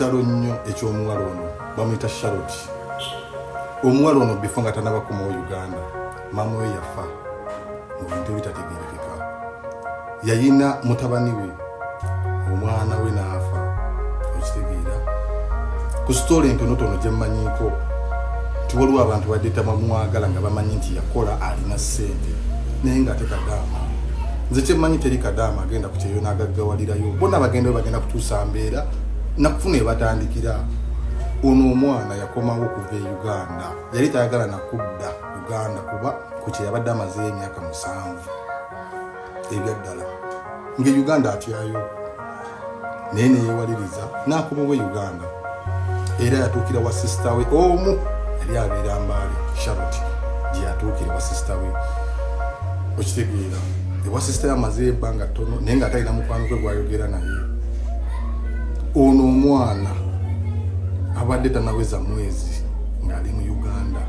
kitalo nnyo eky'omuwala ono bamuyita Charlotte. Omuwala ono before nga tanabakoma Uganda maama we yafa mu bintu ebitategeerekeka. Yayina mutabani we omwana we n'afa, okitegeera. Ku story entonotono gye mmanyiiko nti waliwo abantu badde tamwagala nga bamanyi nti yakola alina ssente naye ng'ate Kadaama. Nze kyemmanyi teri Kadaama agenda ku kyeyo n'agaggawalirayo, bonna bagenda kutuusa mbeera nakufuna ebatandikira. Ono omwana yakomawo okuva e Uganda, yali tayagala nakudda Uganda kuba ku kye yabadde amazeeyo emyaka 7 ebyaddala nga Uganda atyayo, naye neyeewaliriza n'akomawo Uganda era yatuukira wa sisita we omu yali abeera Mbale, Charlotte gye yatuukira wa sisita we, okitegeera. Ewa sisita yamazeeyo ebbanga ttono naye nga talina mukwano gwe gwayogera naye. Ono omwana abadde tanaweza mwezi ng'ali mu Uganda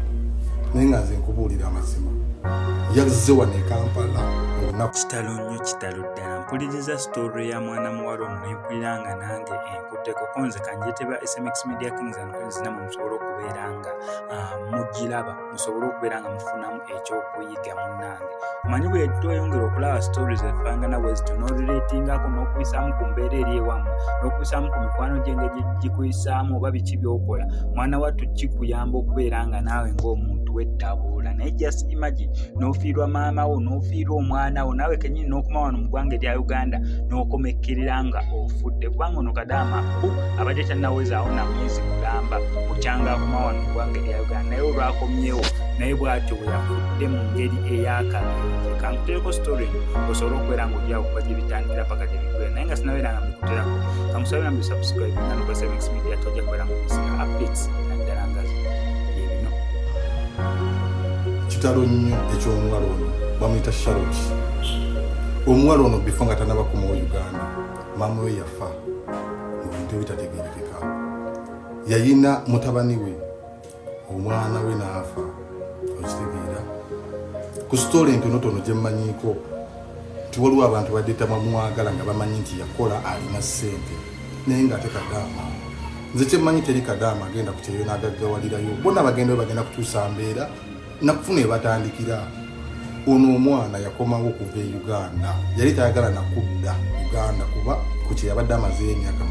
naye nga nze nkubuulira amazima yazze wano e Kampala olunaku. Kitalo nnyo, kitalo ddala. Mpuliriza story ya mwana muwala ono nempulira nga nange enkutteko. Konze kanjeetebwa SMX Media Kings and Queens namwe musobole okubeera nga mugiraba, musobole okubeera nga mufunamu ekyokuyiga munnange. Omanyi bwe tweyongera okulaba stories efaangana bwezityo n'olulatingako n'okuyisaamu ku mbeera eri ewamu n'okuyisaamu ku mikwano gye engeri gikuyisaamu oba biki by'okola, mwana wattu kikuyamba okubeera nga naawe ng'omuntu wettabuula. Naye just imagine n'ofiirwa maama wo n'ofiirwa omwana wo naawe kennyini n'okoma wano mu ggwanga erya Uganda n'okomekkerera nga ofudde, kubanga ono Kadaama abadde tannawezaawo na mwezi mulamba bukyanga akoma wano mu ggwanga erya Uganda, naye olwakomyewo naye bw'atyo bwe yafudde mu ngeri ey'akabenje. Kankuteeko story osobola okubeera ng'ojja okuba gye bitandikira paka gye biggwera, naye nga sinabeera nga mbikuterako. Kamusabira mbi subscribe nga noka SMX Media tojja kubeera mu kusiga updates naddala nga bye bino. Kitalo nnyo eky'omuwala ono bamuyita Charlotte. Omuwala ono before nga tanabakoma Uganda maama we yafa mu bintu ebitategeerekeka. Yayina mutabani we omwana we n'afa, okitegeera. Ku story entonotono gye mmanyiiko nti waliwo abantu badde tamwagala nga bamanyi nti yakola alina ssente naye ng'ate Kadaama. Nze kyemmanyi teri Kadaama agenda ku kyeyo n'agaggawalirayo, bonna bagenda kutuusa mbeera nakufuna ebatandikira. Ono omwana yakomawo okuva e Uganda, yali tayagala nakudda Uganda kuba ku kye yabadde amazeeyo emyaka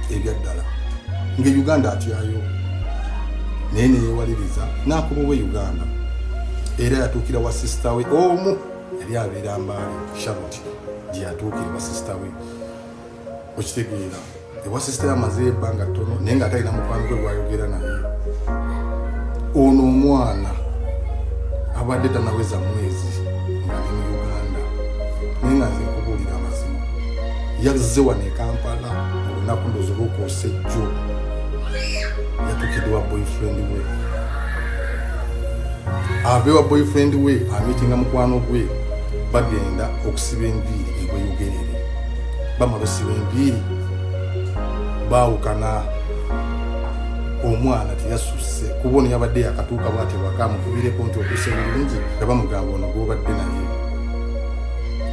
7 ebyaddala nga Uganda atyayo, naye neyeewaliriza n'akomawo Uganda era yatuukira wa sisita we omu yali abeera Mbale, Charlotte gye yatuukira wa sisita we, okitegeera. Ewa sisita yamazeeyo ebbanga ttono naye nga talina mukwano gwe gwayogera naye. Ono omwana abadde tanaweza mwezi ng'ali mu Uganda naye nga nze nkubuulira amazima yazze wano e Kampala olunaku ndowooza olw'okwosejjo yatuukiddwa boyfriend we. Ave wa boyfriend we amitinga mukwano gwe bagenda okusiba enviiri egweyogerere. Bamala osiba enviiri baawukana, omwana teyasusse kubona yabadde yakatuuka bw'ati waka amukubireko nti otuuse bulungi nga bamugamba ono gw'obadde naye.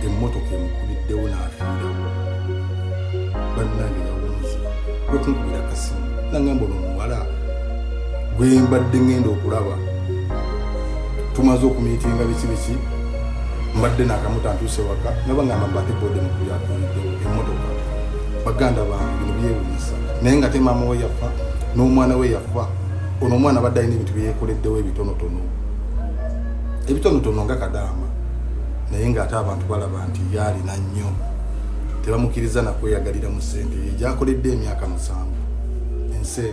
Emmotoka emukubiddewo n'afiirawo. Bannange yawunze lwekunkubira kasimu nangamba ono omuwala gwe mbadde ngenda okulaba tumaze okumiitinga biki mbadde n'akamuta ntuuse waka nga bangamba mbate bode mukuyakuyiddewo emmotoka. Baganda bange bino byewuunyisa naye nga te maama we yafa n'omwana we yafa. Ono omwana abadde alina ebintu byeyekoleddewo ebitonotono nga Kadaama, naye ng'ate abantu balaba nti yaalina nnyo, tebamukkiriza nakweyagalira mu ssente ye gy'akoledde emyaka 7 ensi.